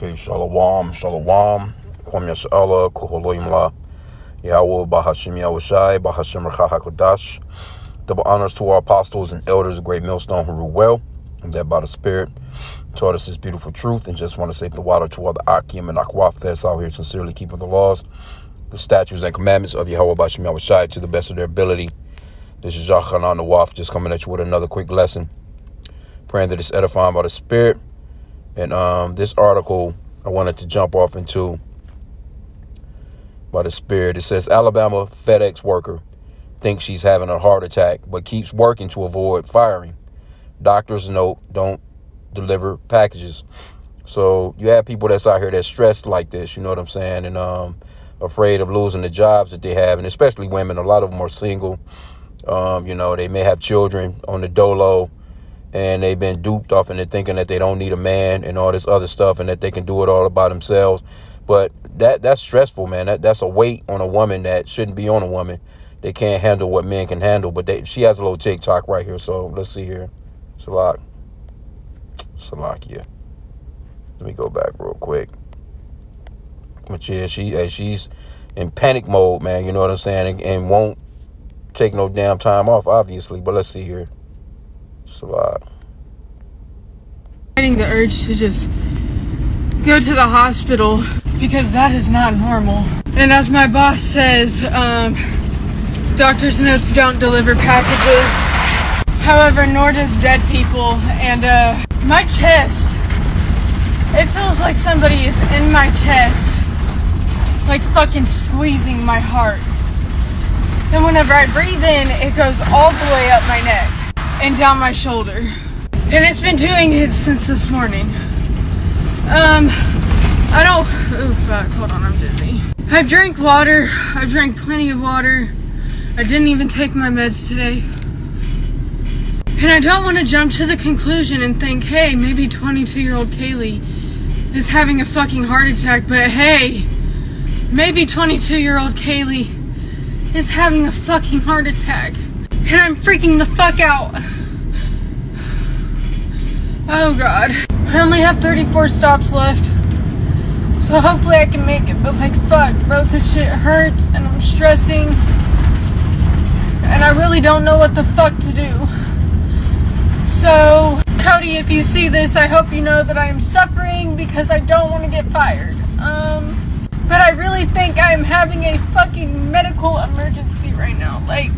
Okay, shalom, shalom. Kwam Yasha'Allah, Kuholoimla, Yahweh, Bahashim Yahushai, Bahashim Hakodash. Double honors to our apostles and elders, a great millstone who rule well, and that by the Spirit taught us this beautiful truth. And just want to say the water to all the H.I.M and Akwaf that's out here sincerely keeping the laws, the statutes and commandments of Yahweh, Bahashim Yahushai to the best of their ability. This is Yachanan the Waf, just coming at you with another quick lesson. Praying that it's edifying by the Spirit. And this article I wanted to jump off into by the Spirit. It says Alabama FedEx worker thinks she's having a heart attack but keeps working to avoid firing. Doctors note don't deliver packages. So you have people that's out here that's stressed like this, you know what I'm saying, and afraid of losing the jobs that they have, and especially women. A lot of them are single. They may have children on the dolo, and they've been duped off into thinking that they don't need a man and all this other stuff and that they can do it all by themselves. But that's stressful, man. That's a weight on a woman that shouldn't be on a woman. They can't handle what men can handle. But she has a little TikTok right here. So let's see here. Salakia. Let me go back real quick. But yeah, she's in panic mode, man. You know what I'm saying? And won't take no damn time off, obviously. But let's see here. Fighting the urge to just go to the hospital because that is not normal. And as my boss says, doctor's notes don't deliver packages. However, nor does dead people. And my chest, it feels like somebody is in my chest, like fucking squeezing my heart. And whenever I breathe in, it goes all the way up my neck and down my shoulder. And it's been doing it since this morning. Hold on, I'm dizzy. I've drank water. I've drank plenty of water. I didn't even take my meds today. And I don't want to jump to the conclusion and think, hey, maybe 22-year-old Kaylee is having a fucking heart attack, but hey, maybe 22-year-old Kaylee is having a fucking heart attack. And I'm freaking the fuck out. Oh God. I only have 34 stops left. So hopefully I can make it. But like, fuck, bro, this shit hurts and I'm stressing. And I really don't know what the fuck to do. So, Cody, if you see this, I hope you know that I am suffering because I don't want to get fired. But I really think I am having a fucking medical emergency right now. Like,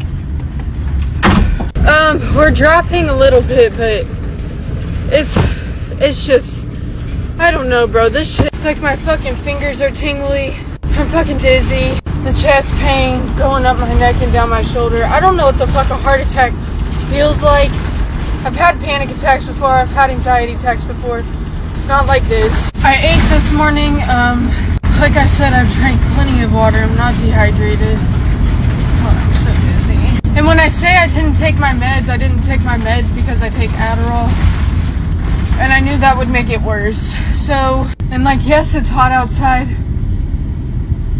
we're dropping a little bit, but it's just, I don't know, bro. This shit, like, my fucking fingers are tingly. I'm fucking dizzy. The chest pain going up my neck and down my shoulder. I don't know what the fuck a heart attack feels like. I've had panic attacks before. I've had anxiety attacks before. It's not like this. I ate this morning. Like I said, I've drank plenty of water. I'm not dehydrated. Oh, I'm so dizzy. And when I say I didn't take my meds, I didn't take my meds because I take Adderall. And I knew that would make it worse. So, and like, yes, it's hot outside.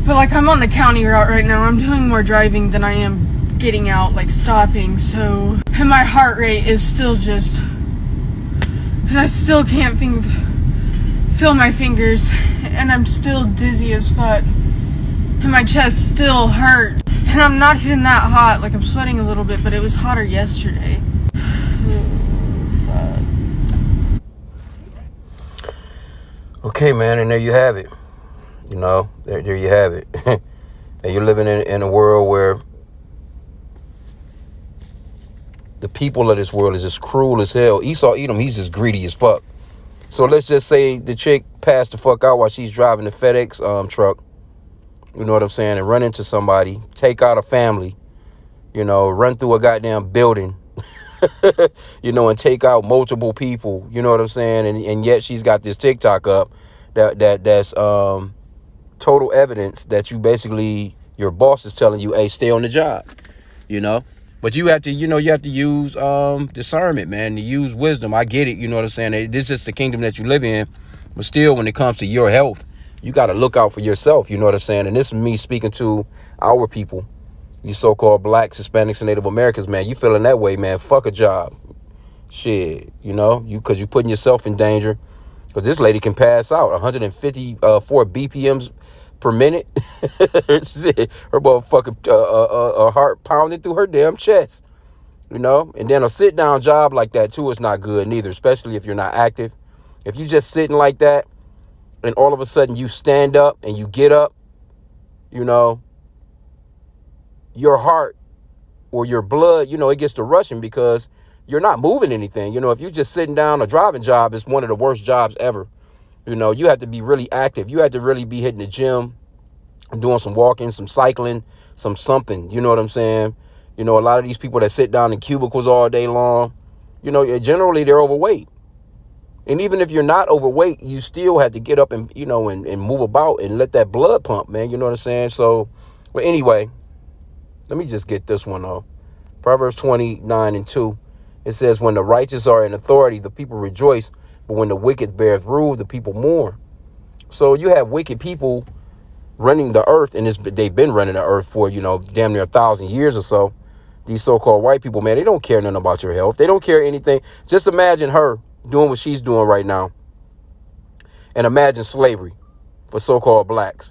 But like, I'm on the county route right now. I'm doing more driving than I am getting out, like stopping. So, and my heart rate is still just, and I still can't feel my fingers. And I'm still dizzy as fuck. And my chest still hurts. And I'm not even that hot. Like, I'm sweating a little bit, but it was hotter yesterday. Okay, man, and there you have it. You know, there you have it. And you're living in a world where the people of this world is just cruel as hell. Esau Edom, he's just greedy as fuck. So let's just say the chick passed the fuck out while she's driving the FedEx truck. You know what I'm saying? And run into somebody, take out a family, run through a goddamn building, and take out multiple people. You know what I'm saying? And yet she's got this TikTok up that's total evidence that your boss is telling you, hey, stay on the job, But you have to use discernment, man, to use wisdom. I get it. You know what I'm saying? This is the kingdom that you live in. But still, when it comes to your health, you got to look out for yourself. You know what I'm saying? And this is me speaking to our people, you so-called blacks, Hispanics, and Native Americans, man. You feeling that way, man? Fuck a job. Shit, because you're putting yourself in danger. Because this lady can pass out 154 BPMs per minute. Her motherfucking heart pounding through her damn chest. You know? And then a sit-down job like that, too, is not good neither, especially if you're not active. If you just sitting like that, and all of a sudden you stand up and you get up, you know, your heart or your blood, you know, it gets to rushing because you're not moving anything. You know, if you're just sitting down, a driving job is one of the worst jobs ever. You know, you have to be really active. You have to really be hitting the gym, doing some walking, some cycling, something. You know what I'm saying? You know, a lot of these people that sit down in cubicles all day long, you know, generally they're overweight. And even if you're not overweight, you still have to get up and, you know, and move about and let that blood pump, man. You know what I'm saying? So, but anyway, let me just get this one off. Proverbs 29:2. It says, when the righteous are in authority, the people rejoice. But when the wicked bears rule, the people mourn. So you have wicked people running the earth, and they've been running the earth for, you know, damn near 1,000 years or so. These so-called white people, man, they don't care nothing about your health. They don't care anything. Just imagine her doing what she's doing right now. And imagine slavery for so-called blacks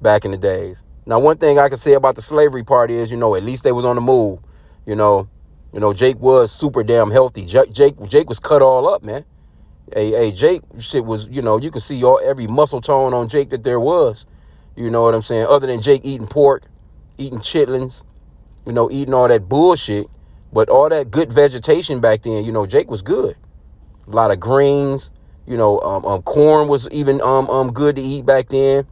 back in the days. Now, one thing I can say about the slavery part is, you know, at least they was on the move. You know, Jake was super damn healthy. Jake was cut all up, man. Hey, Jake shit was, you know, you can see every muscle tone on Jake that there was. You know what I'm saying? Other than Jake eating pork, eating chitlins, you know, eating all that bullshit. But all that good vegetation back then, you know, Jake was good. A lot of greens, you know, corn was even good to eat back then.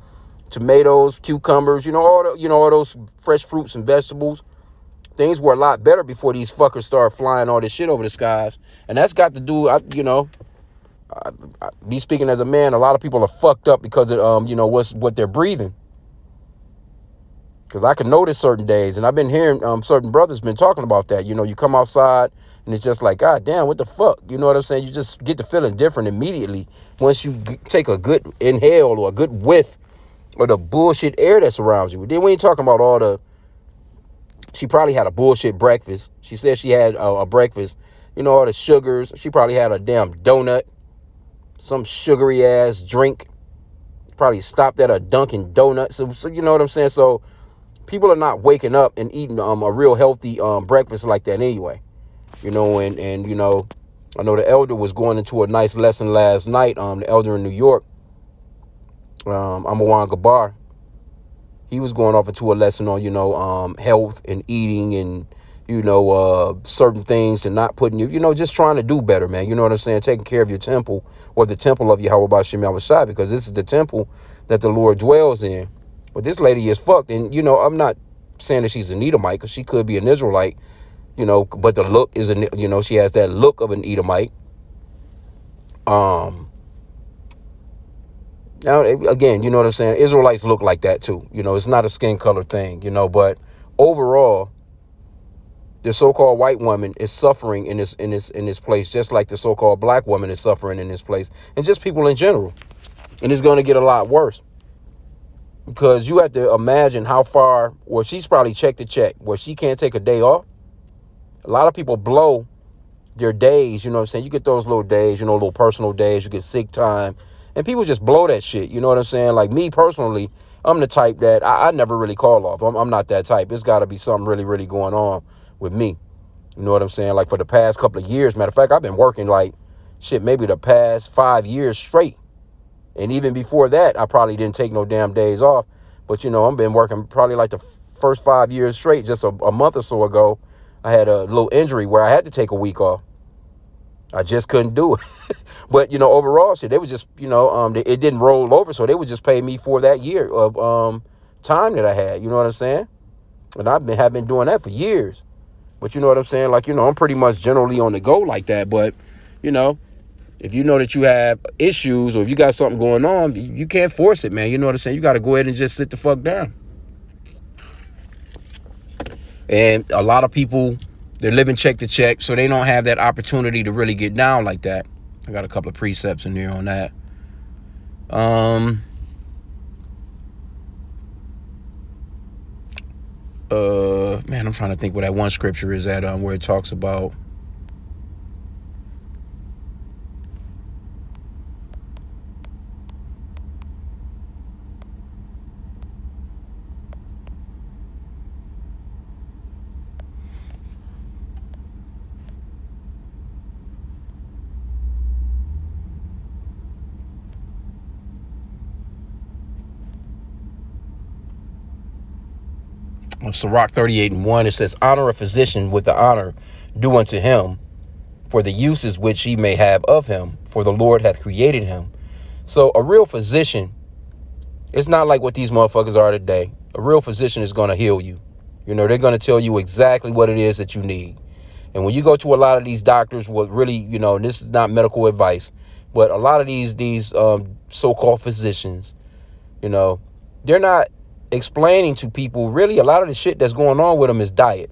Tomatoes, cucumbers, you know, all those fresh fruits and vegetables. Things were a lot better before these fuckers started flying all this shit over the skies. And that's got to do, me speaking as a man, a lot of people are fucked up because of, what they're breathing. Because I can notice certain days, and I've been hearing certain brothers been talking about that. You know, you come outside, and it's just like, God damn, what the fuck? You know what I'm saying? You just get to feeling different immediately once you take a good inhale or a good whiff of the bullshit air that surrounds you. Then we ain't talking about all the... She probably had a bullshit breakfast. She said she had a breakfast. You know, all the sugars. She probably had a damn donut. Some sugary ass drink. Probably stopped at a Dunkin' Donuts. So you know what I'm saying? So people are not waking up and eating a real healthy breakfast like that anyway. You know, and you know, I know the elder was going into a nice lesson last night. The elder in New York, Amawan Gabar. He was going off into a lesson on, you know, health and eating and, you know, certain things and not putting you, you know, just trying to do better, man. You know what I'm saying? Taking care of your temple, or the temple of Yahweh B'Shem Yahushua, because this is the temple that the Lord dwells in. But this lady is fucked. And, you know, I'm not saying that she's an Edomite, because she could be an Israelite, you know, but the look is, you know, she has that look of an Edomite. Now, again, you know what I'm saying? Israelites look like that too. You know, it's not a skin color thing, you know, but overall, the so-called white woman is suffering in this place, just like the so-called black woman is suffering in this place, and just people in general. And it's going to get a lot worse, because you have to imagine how far, well, she's probably check to check, where she can't take a day off. A lot of people blow their days, you know what I'm saying? You get those little days, you know, little personal days, you get sick time. And people just blow that shit. You know what I'm saying? Like me personally, I'm the type that I never really call off. I'm not that type. It's got to be something really, really going on with me. You know what I'm saying? Like for the past couple of years, matter of fact, I've been working like shit, maybe the past 5 years straight. And even before that, I probably didn't take no damn days off. But, you know, I've been working probably like the first 5 years straight. Just a month or so ago, I had a little injury where I had to take a week off. I just couldn't do it. But, you know, overall, shit, they would just, you know, it didn't roll over. So they would just pay me for that year of time that I had. You know what I'm saying? And have been doing that for years. But you know what I'm saying? Like, you know, I'm pretty much generally on the go like that. But, you know, if you know that you have issues or if you got something going on, you can't force it, man. You know what I'm saying? You got to go ahead and just sit the fuck down. And a lot of people, they're living check to check, so they don't have that opportunity to really get down like that. I got a couple of precepts in there on that. Man, I'm trying to think what that one scripture is at, where it talks about Sirach 38:1, it says, honor a physician with the honor due unto him, for the uses which he may have of him, for the Lord hath created him. So a real physician, it's not like what these motherfuckers are today. A real physician is going to heal you. You know, they're going to tell you exactly what it is that you need. And when you go to a lot of these doctors, what really, you know, and this is not medical advice, but a lot of these so-called physicians, you know, they're not explaining to people really a lot of the shit that's going on with them is diet.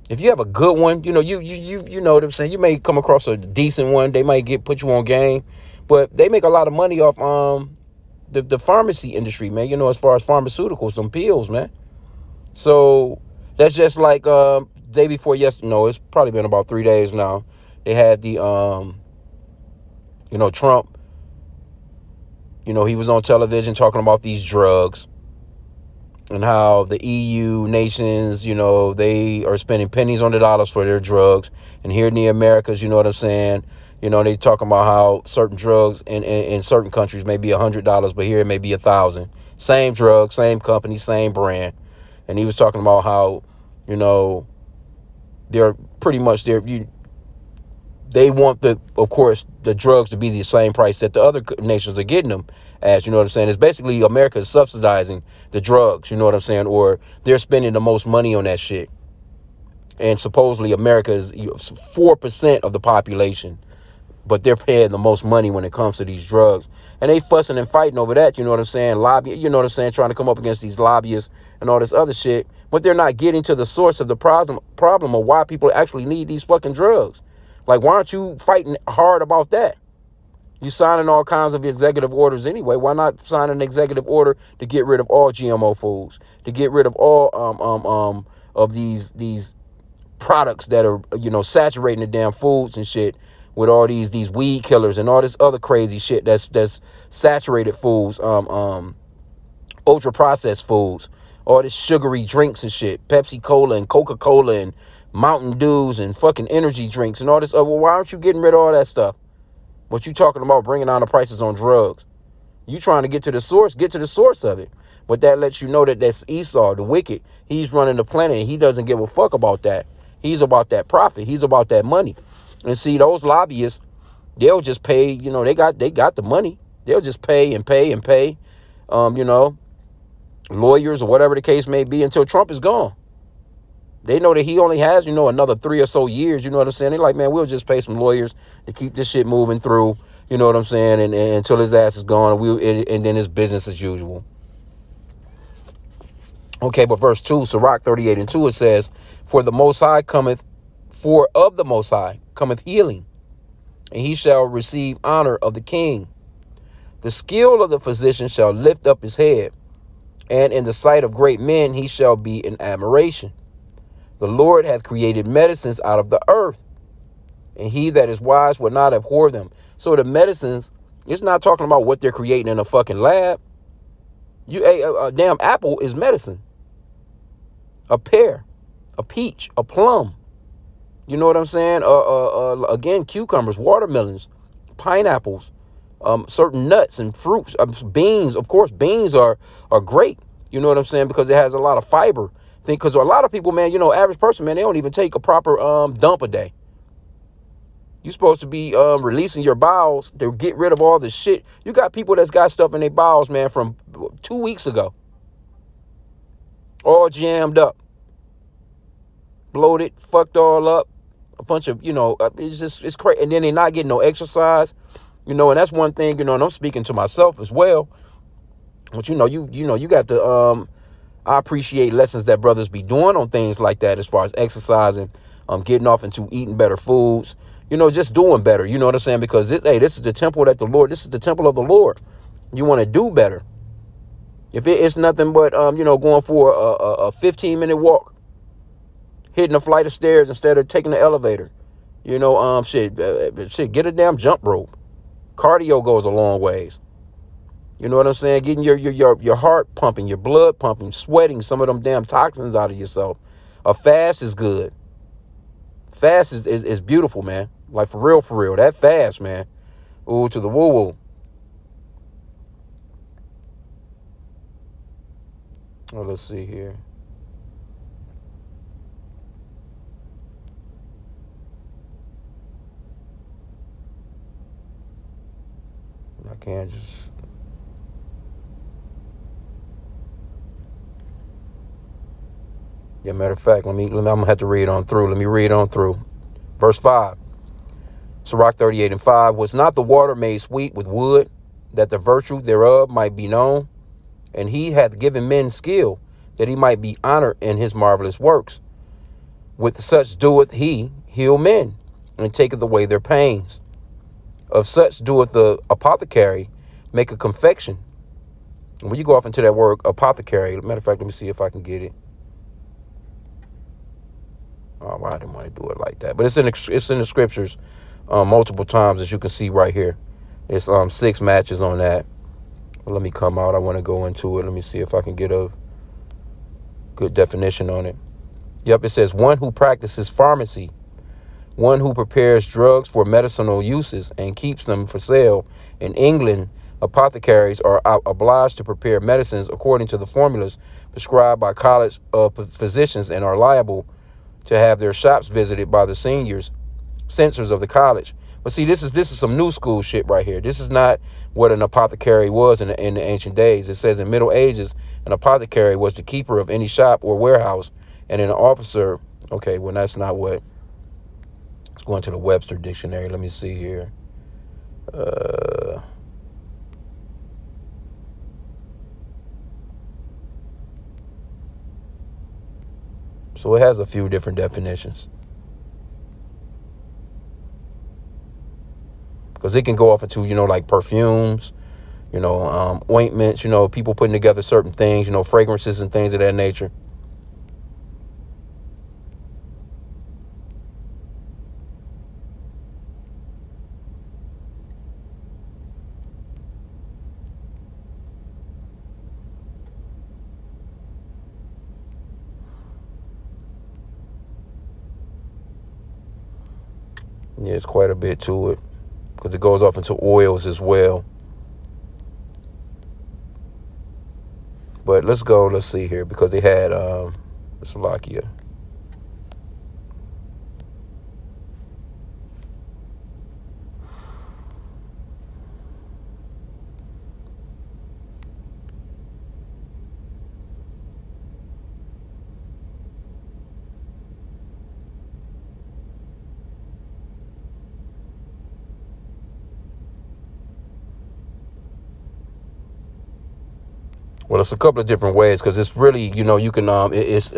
If you have a good one, you know, you know what I'm saying, you may come across a decent one. They might put you on game, but they make a lot of money off the pharmacy industry, man. You know, as far as pharmaceuticals, some pills, man. So that's just like day before yesterday. No, it's probably been about 3 days now. They had the you know, Trump. You know, he was on television talking about these drugs and how the EU nations, you know, they are spending pennies on the dollars for their drugs. And here in the Americas, you know what I'm saying? You know, they talking about how certain drugs in certain countries may be $100, but here it may be 1,000. Same drug, same company, same brand. And he was talking about how, you know, they're pretty much they want of course, the drugs to be the same price that the other nations are getting them as, you know what I'm saying? It's basically America is subsidizing the drugs, you know what I'm saying? Or they're spending the most money on that shit. And supposedly America is 4% of the population, but they're paying the most money when it comes to these drugs. And they fussing and fighting over that, you know what I'm saying? Lobby, you know what I'm saying? Trying to come up against these lobbyists and all this other shit. But they're not getting to the source of the problem of why people actually need these fucking drugs. Like, why aren't you fighting hard about that? You signing all kinds of executive orders anyway. Why not sign an executive order to get rid of all GMO foods, to get rid of all of these products that are, you know, saturating the damn foods and shit with all these weed killers and all this other crazy shit that's saturated foods, ultra processed foods, all this sugary drinks and shit, Pepsi Cola and Coca-Cola and Mountain Dews and fucking energy drinks and all this. Well, why aren't you getting rid of all that stuff? What you talking about bringing down the prices on drugs? You trying to get to the source of it. But that lets you know that that's Esau, the wicked. He's running the planet and he doesn't give a fuck about that. He's about that profit. He's about that money. And see, those lobbyists, they'll just pay, you know, they got the money. They'll just pay and pay and pay, you know, lawyers or whatever the case may be until Trump is gone. They know that he only has, you know, another 3 or so years. You know what I'm saying? They're like, man, we'll just pay some lawyers to keep this shit moving through. You know what I'm saying? And until his ass is gone, and then it's business as usual. Okay, but verse 2, Sirach 38:2, it says, for of the Most High cometh healing, and he shall receive honor of the king. The skill of the physician shall lift up his head, and in the sight of great men he shall be in admiration. The Lord hath created medicines out of the earth, and he that is wise will not abhor them. So the medicines, it's not talking about what they're creating in a fucking lab. A damn apple is medicine. A pear, a peach, a plum. You know what I'm saying? Again, cucumbers, watermelons, pineapples, certain nuts and fruits, beans. Of course, beans are great. You know what I'm saying? Because it has a lot of fiber. Because a lot of people, man, you know, average person, man, they don't even take a proper dump a day. You're supposed to be releasing your bowels to get rid of all the shit. You got people that's got stuff in their bowels, man, from 2 weeks ago. All jammed up. Bloated, fucked all up. A bunch of, you know, it's crazy. And then they're not getting no exercise. You know, and that's one thing, you know, and I'm speaking to myself as well. But, you know, you got to... I appreciate lessons that brothers be doing on things like that as far as exercising, getting off into eating better foods, you know, just doing better. You know what I'm saying? Because, this is the temple that the Lord, this is the temple of the Lord. You want to do better. If it's nothing but, you know, going for a 15-minute walk, hitting a flight of stairs instead of taking the elevator, you know, get a damn jump rope. Cardio goes a long ways. You know what I'm saying? Getting your heart pumping, your blood pumping, sweating some of them damn toxins out of yourself. A fast is good. Fast is beautiful, man. Like, for real. That fast, man. Ooh, to the woo-woo. Well, let's see here. I can't just. Yeah, matter of fact, I'm gonna have to read on through. Let me read on through. Verse 5. Sirach 38 and 5. Was not the water made sweet with wood, that the virtue thereof might be known? And he hath given men skill, that he might be honored in his marvelous works. With such doeth he heal men, and taketh away their pains. Of such doeth the apothecary make a confection. And when you go off into that word apothecary, matter of fact, let me see if I can get it. Oh, I didn't want to do it like that, but it's in the scriptures multiple times, as you can see right here. It's 6 matches on that. But let me come out. I want to go into it. Let me see if I can get a good definition on it. Yep, it says one who practices pharmacy, one who prepares drugs for medicinal uses and keeps them for sale. In England, apothecaries are obliged to prepare medicines according to the formulas prescribed by college physicians and are liable to have their shops visited by the censors of the college. But see, this is some new school shit right here. This is not what an apothecary was in the ancient days. It says in Middle Ages, an apothecary was the keeper of any shop or warehouse, and an officer. Okay, well, that's not what. Let's go into the Webster dictionary. Let me see here. So it has a few different definitions. Because it can go off into, like perfumes, ointments, people putting together certain things, fragrances and things of that nature. Yeah, it's quite a bit to it, because it goes off into oils as well. But let's see here, because they had Slovakia. Well, it's a couple of different ways, because it's really, you can it's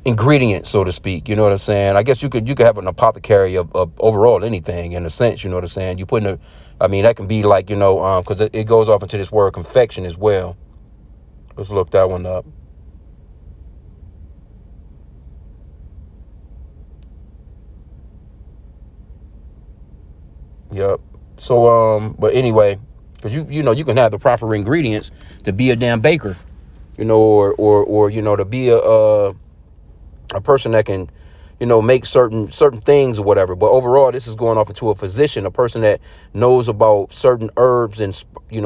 ingredients, so to speak. You know what I'm saying? I guess you could have an apothecary of overall anything, in a sense. You know what I'm saying? You put that can be like, because it goes off into this word confection as well. Let's look that one up. Yep. So but anyway, because you can have the proper ingredients to be a damn baker, or to be a person that can, make certain things or whatever. But overall, this is going off into a physician, a person that knows about certain herbs and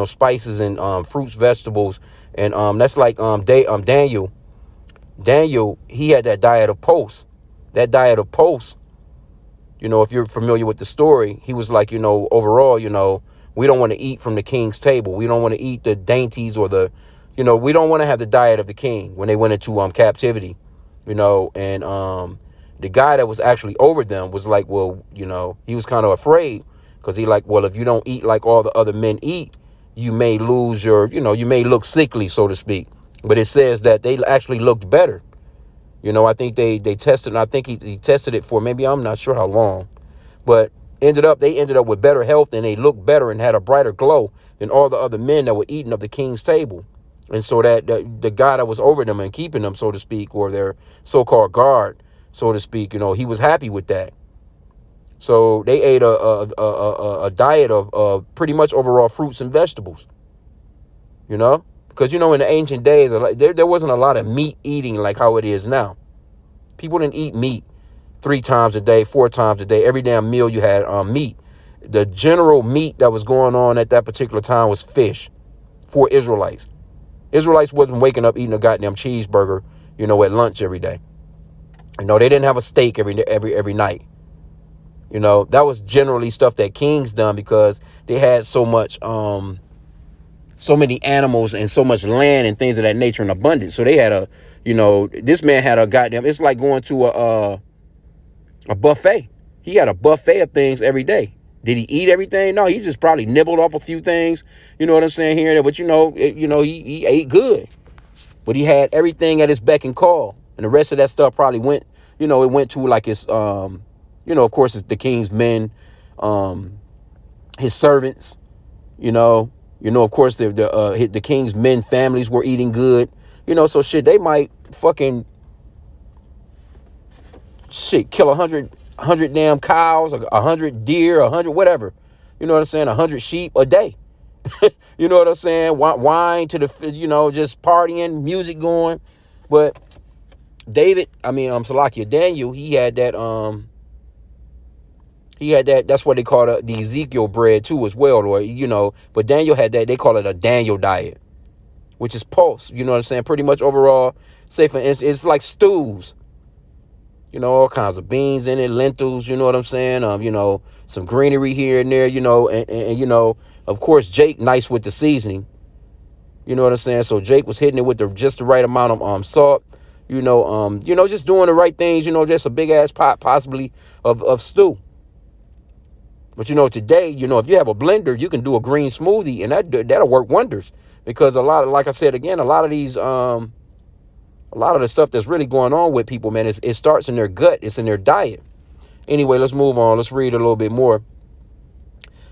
spices and fruits, vegetables, and that's like Daniel. Daniel, he had that diet of posts. That diet of posts. If you're familiar with the story, he was like, overall, we don't want to eat from the king's table. We don't want to eat the dainties or we don't want to have the diet of the king when they went into captivity, and the guy that was actually over them was like, well, he was kind of afraid, because he like, well, if you don't eat like all the other men eat, you may lose your, you may look sickly, so to speak. But it says that they actually looked better. I think they tested, and I think he tested it for maybe, I'm not sure how long, but they ended up with better health, and they looked better and had a brighter glow than all the other men that were eating of the king's table. And so that the guy that was over them and keeping them, so to speak, or their so-called guard, so to speak, he was happy with that. So they ate a diet of pretty much overall fruits and vegetables, because, in the ancient days, there wasn't a lot of meat eating like how it is now. People didn't eat meat 3 times a day, 4 times a day. Every damn meal you had meat. The general meat that was going on at that particular time was fish for Israelites. Israelites wasn't waking up eating a goddamn cheeseburger, at lunch every day. They didn't have a steak every night. That was generally stuff that kings done because they had so many animals and so much land and things of that nature in abundance. So they had this man had a goddamn, it's like going to a buffet. He had a buffet of things every day. Did he eat everything? No, he just probably nibbled off a few things. You know what I'm saying here and there. But he ate good. But he had everything at his beck and call, and the rest of that stuff probably went. It went to like his, of course, it's the king's men, his servants. Of course, the king's men families were eating good. So shit, they might fucking kill 100 damn cows, 100 deer, 100 whatever. You know what I'm saying? 100 sheep a day. You know what I'm saying? Wine to the, just partying, music going. But Daniel, he had that, that's what they call the Ezekiel bread too as well, or, but Daniel had that, they call it a Daniel diet, which is pulse, you know what I'm saying? Pretty much overall, say for instance, it's like stews. All kinds of beans in it, lentils, you know what I'm saying? Some greenery here and there, and of course, Jake, nice with the seasoning. You know what I'm saying? So Jake was hitting it with just the right amount of salt, just doing the right things, just a big ass pot possibly of stew. But today, if you have a blender, you can do a green smoothie, and that'll work wonders because like I said again, a lot of these a lot of the stuff that's really going on with people, man, it starts in their gut. It's in their diet. Anyway, let's move on. Let's read a little bit more.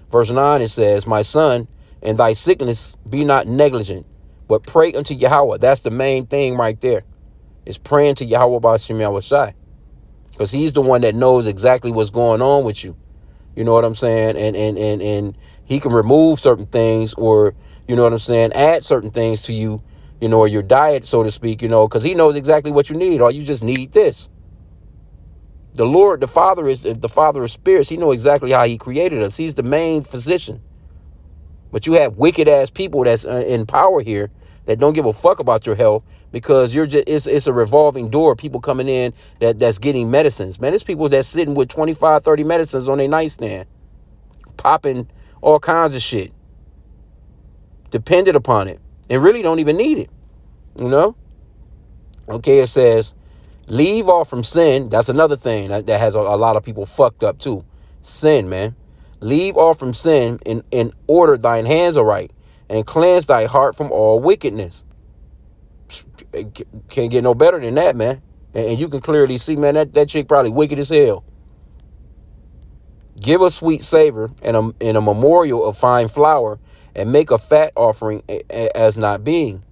Verse 9, it says, my son, in thy sickness be not negligent, but pray unto Yahweh. That's the main thing right there. It's praying to Yahweh by H.I.M. because he's the one that knows exactly what's going on with you. You know what I'm saying? And he can remove certain things or, you know what I'm saying, add certain things to you, or your diet, so to speak, because he knows exactly what you need, or you just need this. The Lord, the Father is the Father of spirits. He knows exactly how he created us. He's the main physician. But you have wicked ass people that's in power here that don't give a fuck about your health because it's a revolving door. People coming in that's getting medicines. Man, there's people that's sitting with 25, 30 medicines on their nightstand, popping all kinds of shit, dependent upon it, and really don't even need it. Okay, it says, leave off from sin. That's another thing that has a lot of people fucked up too. Sin, man. Leave off from sin and order thine hands aright and cleanse thy heart from all wickedness. Can't get no better than that, man. And you can clearly see, man, that chick probably wicked as hell. Give a sweet savor and a memorial of fine flour and make a fat offering as not being.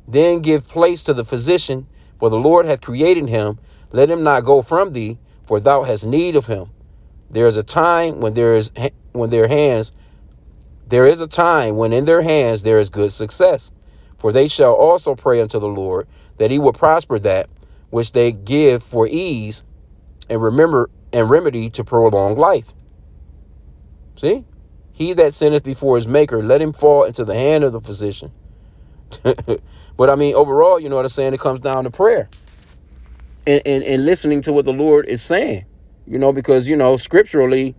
Then give place to the physician, for the Lord hath created him. Let him not go from thee, for thou hast need of him. There is a time when there is in their hands there is good success. For they shall also pray unto the Lord that he will prosper that which they give for ease and remedy to prolong life. See? He that sinneth before his maker, let him fall into the hand of the physician. But overall, you know what I'm saying? It comes down to prayer and listening to what the Lord is saying, because, scripturally,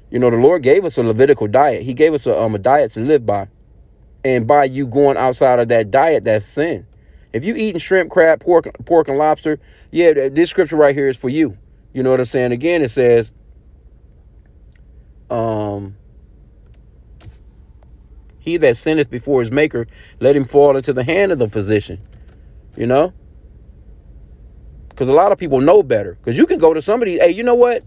the Lord gave us a Levitical diet. He gave us a diet to live by. And by you going outside of that diet, that's sin. If you eating shrimp, crab, pork and lobster, yeah, this scripture right here is for you. You know what I'm saying? Again, it says, he that sinneth before his maker, let him fall into the hand of the physician. Because a lot of people know better. Because you can go to somebody, hey, you know what?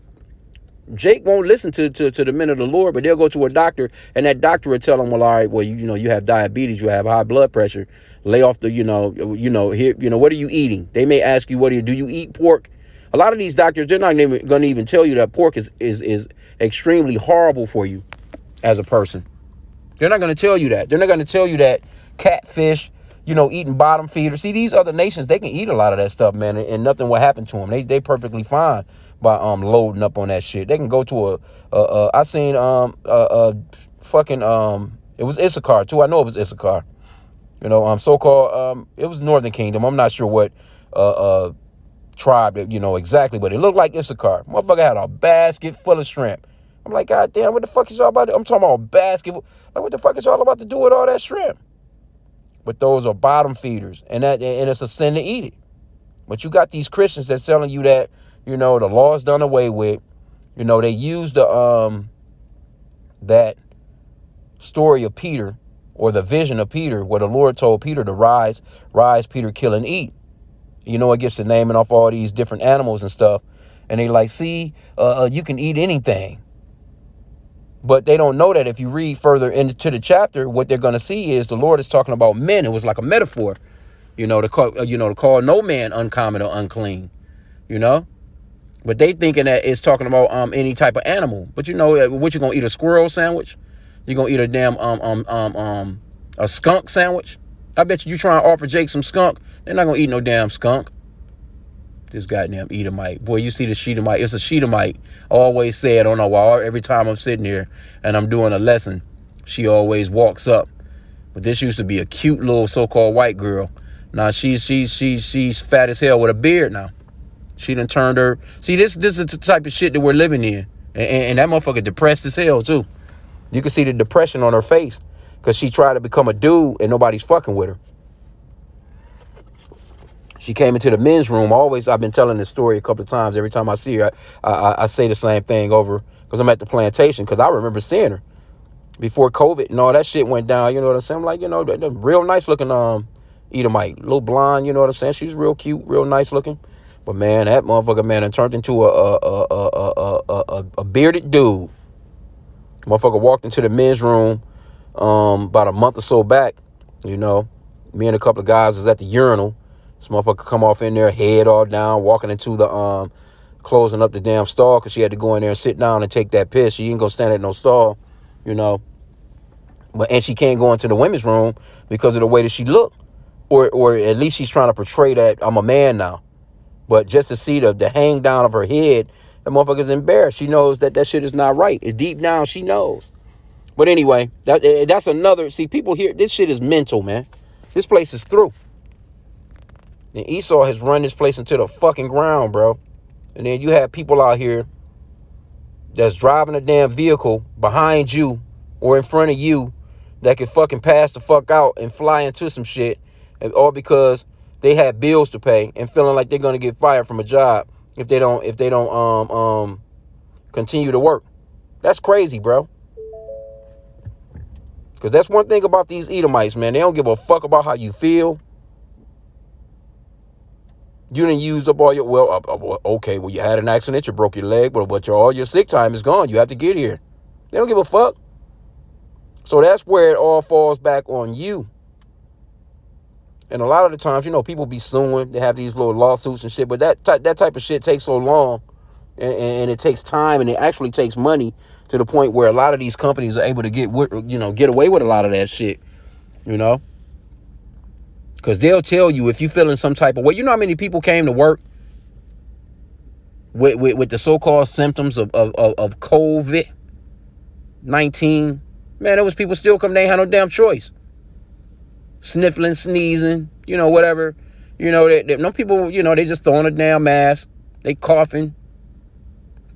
Jake won't listen to the men of the Lord, but they'll go to a doctor, and that doctor will tell them, well, all right, well, you have diabetes, you have high blood pressure. Lay off the, here, what are you eating? They may ask you, do you eat pork? A lot of these doctors, they're not even going to even tell you that pork is extremely horrible for you as a person. They're not going to tell you that. They're not going to tell you that catfish, eating bottom feeders. See, these other nations, they can eat a lot of that stuff, man, and nothing will happen to them. They perfectly fine by loading up on that shit. They can go to I seen fucking it was Issachar too. I know it was Issachar. So-called, it was Northern Kingdom. I'm not sure what tribe, exactly, but it looked like Issachar. Motherfucker had a basket full of shrimp. I'm like, God damn, what the fuck is y'all about to, I'm talking about a basket. Like, what the fuck is y'all about to do with all that shrimp? But those are bottom feeders, and it's a sin to eat it. But you got these Christians that's telling you that, the law's done away with. They use that story of Peter, or the vision of Peter, where the Lord told Peter to rise, Peter, kill and eat. It gets the naming off all these different animals and stuff. And they like, see, you can eat anything. But they don't know that if you read further into the chapter, what they're going to see is the Lord is talking about men. It was like a metaphor, to call no man uncommon or unclean, But they thinking that it's talking about any type of animal. But what you gonna eat, a squirrel sandwich? You gonna eat a damn a skunk sandwich? I bet you try and offer Jake some skunk, they're not gonna eat no damn skunk. This goddamn Edomite. Boy, you see the Sheetamite. It's a Sheetamite. I always say, I don't know why, every time I'm sitting here and I'm doing a lesson, she always walks up. But this used to be a cute little so-called white girl. Now she's fat as hell with a beard now. She done turned her. See, this is the type of shit that we're living in. And that motherfucker depressed as hell, too. You can see the depression on her face because she tried to become a dude and nobody's fucking with her. She came into the men's room. I've been telling this story a couple of times. Every time I see her, I say the same thing over because I'm at the plantation, because I remember seeing her before COVID and all that shit went down. You know what I'm saying? I'm like, the real nice looking Edomite, little blonde. You know what I'm saying? She's real cute, real nice looking. But man, that motherfucker, man, and turned into a bearded dude. Motherfucker walked into the men's room about a month or so back. Me and a couple of guys was at the urinal. This motherfucker come off in there, head all down, walking into the closing up the damn stall, because she had to go in there and sit down and take that piss. She ain't gonna stand at no stall, But and she can't go into the women's room because of the way that she looked, or at least she's trying to portray that I'm a man now. But just to see the hang down of her head, the motherfucker's embarrassed. She knows that shit is not right. Deep down, she knows. But anyway, that's another. See, people here, this shit is mental, man. This place is through. And Esau has run this place into the fucking ground, bro. And then you have people out here that's driving a damn vehicle behind you or in front of you that can fucking pass the fuck out and fly into some shit, and all because they had bills to pay and feeling like they're gonna get fired from a job if they don't continue to work. That's crazy, bro. Because that's one thing about these Edomites, man. They don't give a fuck about how you feel. You didn't use up all your, okay, you had an accident, you broke your leg, but all your sick time is gone. You have to get here. They don't give a fuck. So that's where it all falls back on you. And a lot of the times, people be suing. They have these little lawsuits and shit. But that type of shit takes so long. And it takes time. And it actually takes money to the point where a lot of these companies are able to get away with a lot of that shit. Because they'll tell you if you feeling some type of way. You know how many people came to work with the so-called symptoms of COVID-19? Man, there was people still come. They ain't had no damn choice. Sniffling, sneezing, whatever. No people, they just throwing a damn mask. They coughing,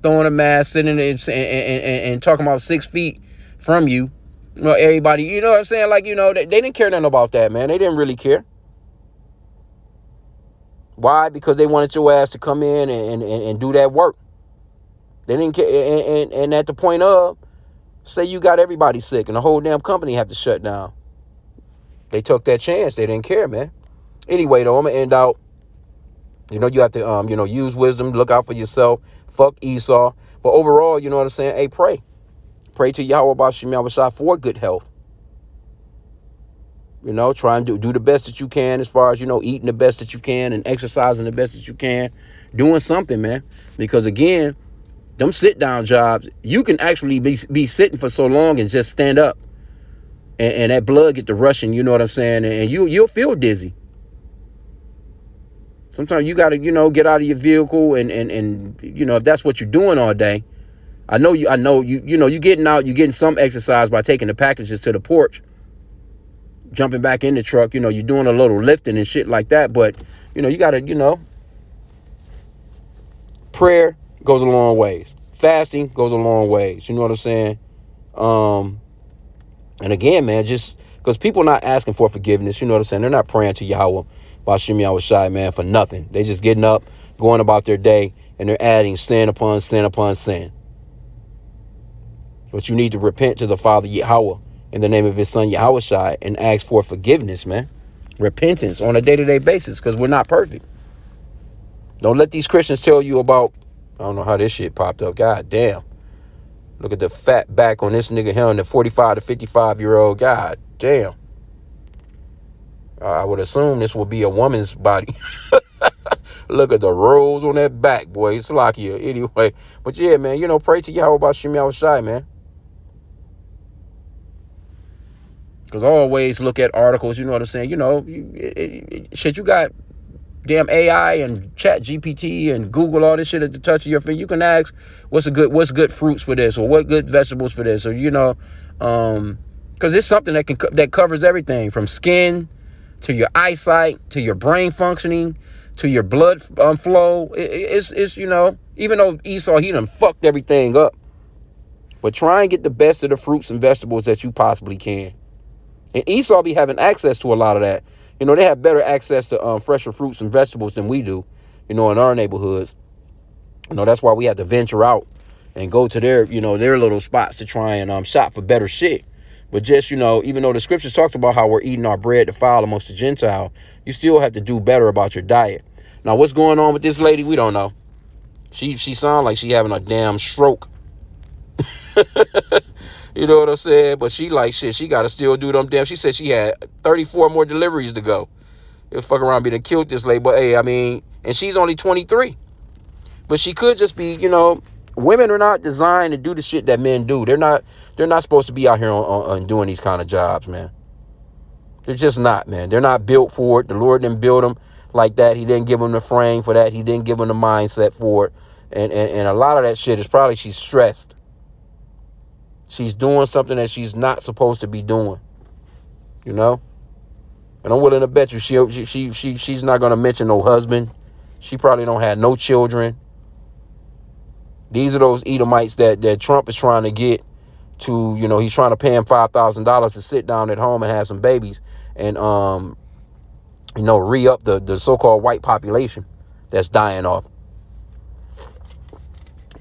throwing a mask, sitting and talking about 6 feet from you. Everybody, you know what I'm saying? Like, they didn't care nothing about that, man. They didn't really care. Why? Because they wanted your ass to come in and do that work. They didn't care. And at the point of, say you got everybody sick and the whole damn company have to shut down. They took that chance. They didn't care, man. Anyway, though, I'm going to end out. You have to, use wisdom. Look out for yourself. Fuck Esau. But overall, you know what I'm saying? Hey, pray. Pray to Yahweh Bashim Yahushua for good health. Try and do the best that you can as far as, eating the best that you can and exercising the best that you can. Doing something, man. Because, again, them sit-down jobs, you can actually be sitting for so long and just stand up. And that blood get to rushing, you know what I'm saying? And you'll feel dizzy. Sometimes you got to, get out of your vehicle and if that's what you're doing all day. I know you getting out, you're getting some exercise by taking the packages to the porch. jumping back in the truck, you're doing a little lifting and shit like that. But, you got to, prayer goes a long ways. Fasting goes a long ways. You know what I'm saying? And again, man, just because people not asking for forgiveness, you know what I'm saying? They're not praying to Yahweh, H.I.M, man, for nothing. They just getting up, going about their day, and they're adding sin upon sin upon sin. But you need to repent to the Father Yahweh in the name of his son Yahweh and ask for forgiveness, man. Repentance on a day-to-day basis, because we're not perfect. Don't let these Christians tell you about, I don't know how this shit popped up. God damn. Look at the fat back on this nigga here, the 45 to 55-year-old. God damn. I would assume this would be a woman's body. Look at the rolls on that back, boy. It's lucky anyway. But yeah, man, pray to Yahweh about Shai, man. Because I always look at articles, you know what I'm saying? Shit, you got damn AI and Chat GPT and Google, all this shit at the touch of your finger. You can ask what's good fruits for this, or what good vegetables for this, or because it's something that covers everything from skin to your eyesight to your brain functioning to your blood flow. It's even though Esau, he done fucked everything up, but try and get the best of the fruits and vegetables that you possibly can. And Esau be having access to a lot of that. They have better access to fresher fruits and vegetables than we do, in our neighborhoods. That's why we have to venture out and go to their little spots to try and shop for better shit. But just, even though the scriptures talked about how we're eating our bread defiled amongst the Gentile, you still have to do better about your diet. Now, what's going on with this lady? We don't know. She sounds like she having a damn stroke. You know what I'm saying? But she like shit. She got to still do them damn. She said she had 34 more deliveries to go. It'll fuck around be to kill this lady. But hey, and she's only 23. But she could just be, women are not designed to do the shit that men do. They're not supposed to be out here on doing these kind of jobs, man. They're just not, man. They're not built for it. The Lord didn't build them like that. He didn't give them the frame for that. He didn't give them the mindset for it. And a lot of that shit is probably she's stressed. She's doing something that she's not supposed to be doing, And I'm willing to bet you she's not going to mention no husband. She probably don't have no children. These are those Edomites that Trump is trying to get to, he's trying to pay him $5,000 to sit down at home and have some babies and, re-up the so-called white population that's dying off.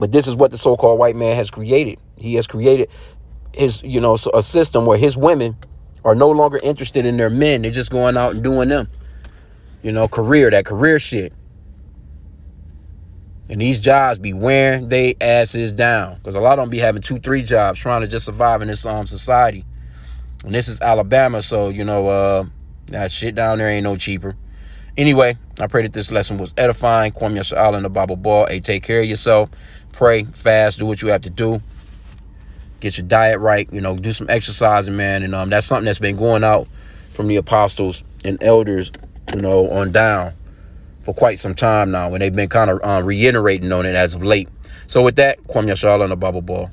But this is what the so-called white man has created. He has created his, a system where his women are no longer interested in their men. They're just going out and doing them, career shit. And these jobs be wearing they asses down. Because a lot of them be having 2-3 jobs trying to just survive in this society. And this is Alabama, so, that shit down there ain't no cheaper. Anyway, I pray that this lesson was edifying. Kwame Yasha'Allah in the Bible Ball. Hey, take care of yourself. Pray, fast, do what you have to do. Get your diet right, do some exercising, man. And that's something that's been going out from the apostles and elders, on down for quite some time now. And they've been kind of reiterating on it as of late. So with that, Kwame Yasha'Allah in the Bible Ball.